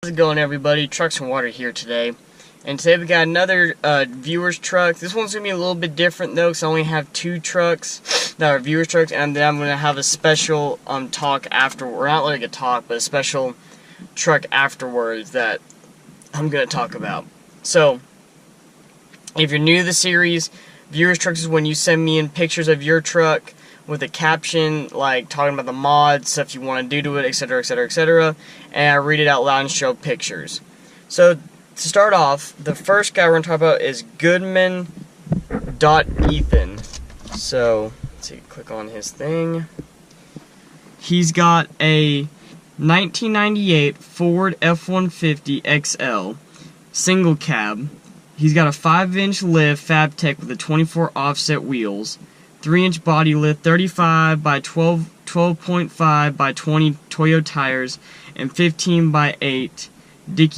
How's it going, everybody? Trucks and Water here today, and today we got another viewer's truck. This one's gonna be a little bit different though, because I only have two trucks that are viewer's trucks, and then I'm gonna have a special talk after, or not like a talk, but a special truck afterwards that I'm gonna talk about. So, if you're new to the series, viewer's trucks is when you send me in pictures of your truck with a caption, like talking about the mods, stuff you want to do to it, etc., etc., etc., and I read it out loud and show pictures. So, to start off, the first guy we're going to talk about is Goodman.Ethan. So, let's see, click on his thing. He's got a 1998 Ford F150 XL, single cab. He's got a 5-inch lift Fab Tech with a 24 offset wheels, 3-inch body lift, 35 by 12.5 by 20 Toyo tires, and 15 by 8 Dick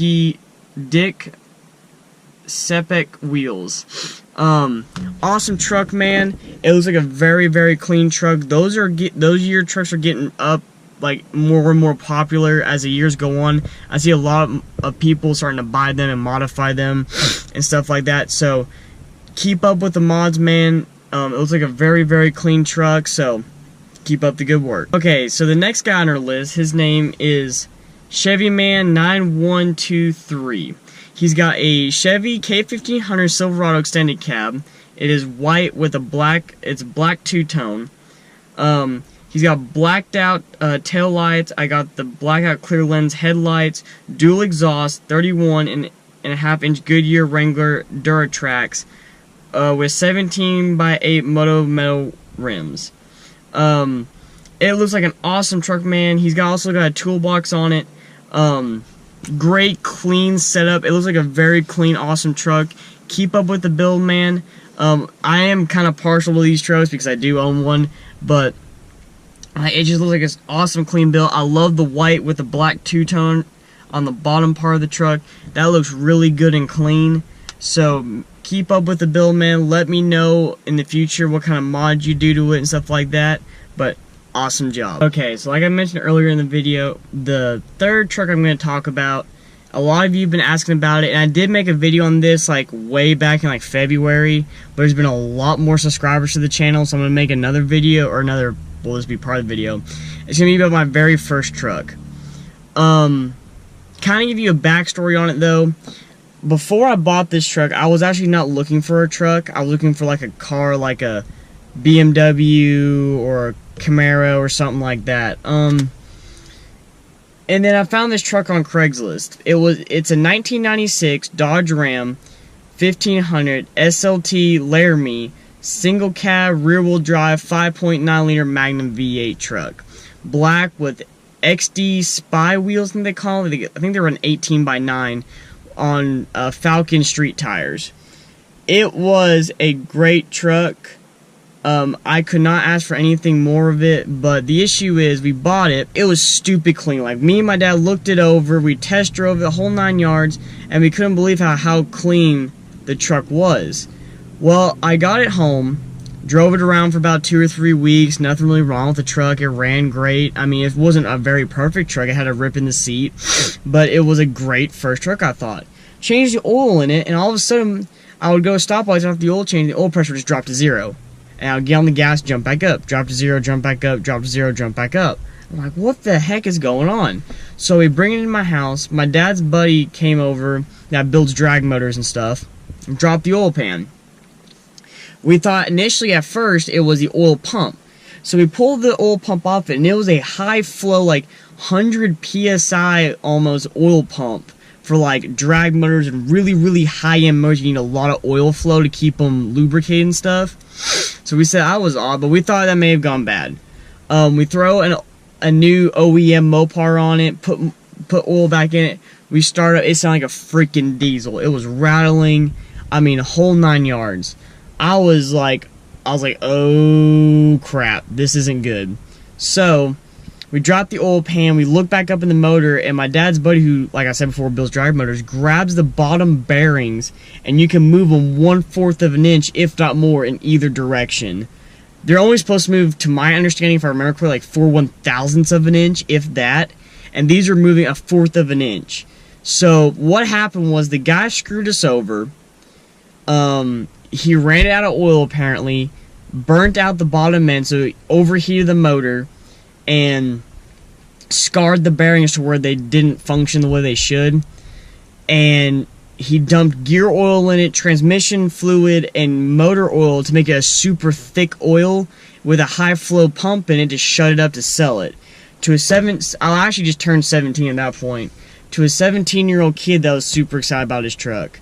Sepek wheels. Awesome truck, man. It looks like a very, very clean truck. Those year trucks are getting up like more and more popular as the years go on. I see a lot of people starting to buy them and modify them and stuff like that. So keep up with the mods, man. It looks like a very, very clean truck, so keep up the good work. Okay, so the next guy on our list, his name is Chevy Man 9123. He's got a Chevy K1500 Silverado extended cab. It is white with a black, it's black two-tone. He's got blacked out tail lights. I got the blackout clear lens headlights, dual exhaust, 31.5-inch Goodyear Wrangler Duratrax, with 17 by 8 moto metal rims. It looks like an awesome truck, man. He's also got a toolbox on it. Great clean setup. It looks like a very clean, awesome truck. Keep up with the build, man. I am kind of partial to these trucks because I do own one, but it just looks like an awesome clean build. I love the white with the black two-tone on the bottom part of the truck. That looks really good and clean. So keep up with the build, man. Let me know in the future what kind of mods you do to it and stuff like that. But awesome job. Okay, so like I mentioned earlier in the video, the third truck I'm going to talk about, a lot of you have been asking about it, and I did make a video on this like way back in like February, but there's been a lot more subscribers to the channel, so I'm going to make another video, or another, will this be part of the video? It's going to be about my very first truck. Kind of give you a backstory on it though. Before I bought this truck, I was actually not looking for a truck. I was looking for like a car, like a BMW or a Camaro or something like that. And then I found this truck on Craigslist. It's a 1996 Dodge Ram 1500 SLT Laramie single cab rear wheel drive 5.9 liter Magnum V8 truck, black with XD Spy wheels, I think they call it. I think they were an 18 by 9 on Falcon street tires. It was a great truck. I could not ask for anything more of it, but the issue is we bought it. It was stupid clean. Like, me and my dad looked it over, we test drove it the whole 9 yards, and we couldn't believe how clean the truck was. Well, I got it home, drove it around for about 2 or 3 weeks, nothing really wrong with the truck. It ran great. I mean, it wasn't a very perfect truck. It had a rip in the seat, but it was a great first truck, I thought. Changed the oil in it, and all of a sudden, I would go stoplights after the oil change, the oil pressure just dropped to 0. And I would get on the gas, jump back up, drop to 0, jump back up, drop to 0, jump back up. I'm like, what the heck is going on? So we bring it in my house. My dad's buddy came over that builds drag motors and stuff, and dropped the oil pan. We thought initially at first it was the oil pump. So we pulled the oil pump off it, and it was a high flow, like 100 PSI almost oil pump for like drag motors and really, really high-end motors. You need a lot of oil flow to keep them lubricated and stuff. So we said I was odd, but we thought that may have gone bad. We throw a new OEM Mopar on it, put oil back in it. We started, it sounded like a freaking diesel. It was rattling, I mean, a whole 9 yards. I was like, oh crap, this isn't good. So we dropped the oil pan, we look back up in the motor, and my dad's buddy, who, like I said before, builds drag motors, grabs the bottom bearings, and you can move them 1/4 of an inch, if not more, in either direction. They're only supposed to move, to my understanding, if I remember correctly, like 4/1000ths of an inch, if that. And these are moving 1/4 of an inch. So what happened was the guy screwed us over. He ran out of oil apparently, burnt out the bottom end, so he overheated the motor and scarred the bearings to where they didn't function the way they should. And he dumped gear oil in it, transmission fluid, and motor oil to make it a super thick oil with a high flow pump in it to shut it up to sell it. I actually just turned 17 at that point. To a 17-year-old kid that was super excited about his truck.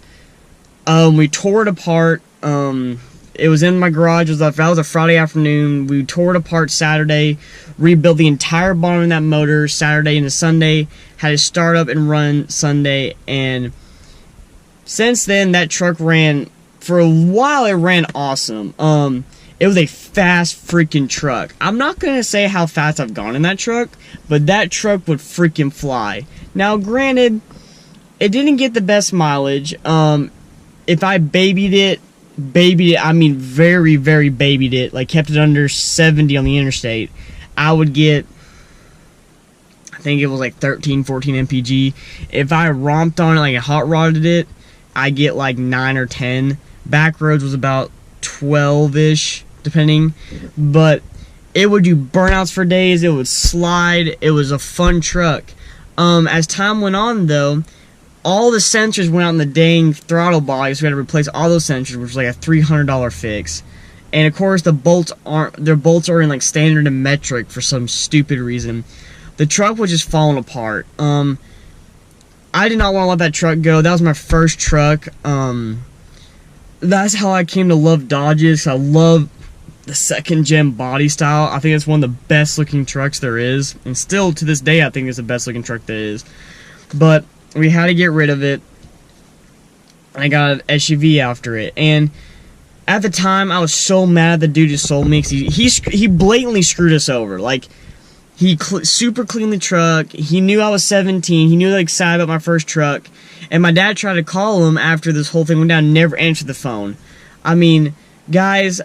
We tore it apart. It was in my garage. That was a Friday afternoon. We tore it apart Saturday, rebuilt the entire bottom of that motor Saturday into Sunday, had it start up and run Sunday, and since then that truck ran, for a while it ran awesome. It was a fast freaking truck. I'm not going to say how fast I've gone in that truck, but that truck would freaking fly. Now granted, it didn't get the best mileage. If I babied it, I mean very, very babied it, like kept it under 70 on the interstate, I would get, I think it was like 13, 14 mpg. If I romped on it, like hot rodded it, I get like 9 or 10. Back roads was about 12-ish, depending. But it would do burnouts for days, it would slide, it was a fun truck. As time went on though, all the sensors went out in the dang throttle body, so we had to replace all those sensors, which was like a $300 fix. And of course, the bolts are in like standard and metric for some stupid reason. The truck was just falling apart. I did not want to let that truck go. That was my first truck. That's how I came to love Dodges. I love the second gen body style. I think it's one of the best looking trucks there is, and still to this day I think it's the best looking truck there is. But we had to get rid of it. I got an SUV after it, and at the time I was so mad the dude just sold me because he blatantly screwed us over. Like, he super cleaned the truck. He knew I was 17. He knew I was excited about my first truck, and my dad tried to call him after this whole thing went down, never answered the phone. I mean, guys,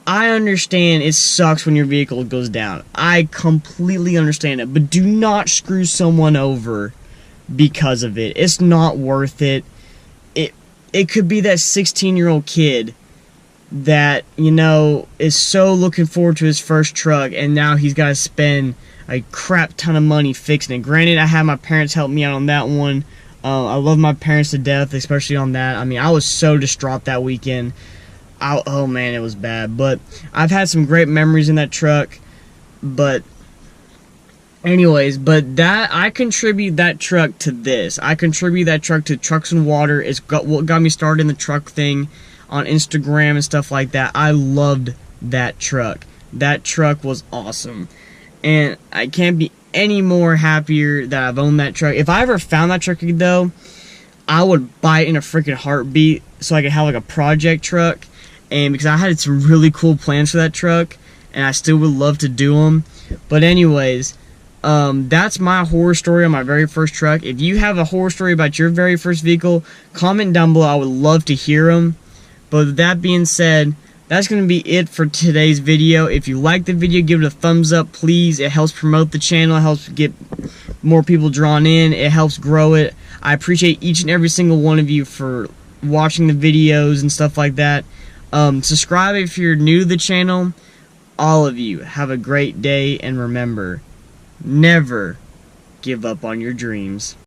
I understand it sucks when your vehicle goes down. I completely understand it, but do not screw someone over because of it. It's not worth it. It could be that 16-year-old kid that, you know, is so looking forward to his first truck, and now he's got to spend a crap ton of money fixing it. Granted, I had my parents help me out on that one. I love my parents to death, especially on that. I mean, I was so distraught that weekend. Oh man, it was bad. But I've had some great memories in that truck. But anyways, I contribute that truck to this. I contribute that truck to Trucks and Water. It's what got me started in the truck thing on Instagram and stuff like that. I loved that truck. That truck was awesome. And I can't be any more happier that I've owned that truck. If I ever found that truck though, I would buy it in a freaking heartbeat so I could have like a project truck. And because I had some really cool plans for that truck, and I still would love to do them. But anyways, that's my horror story on my very first truck. If you have a horror story about your very first vehicle, comment down below. I would love to hear them. But with that being said, that's going to be it for today's video. If you like the video, give it a thumbs up, please. It helps promote the channel. It helps get more people drawn in. It helps grow it. I appreciate each and every single one of you for watching the videos and stuff like that. Subscribe if you're new to the channel. All of you, have a great day, and remember, never give up on your dreams.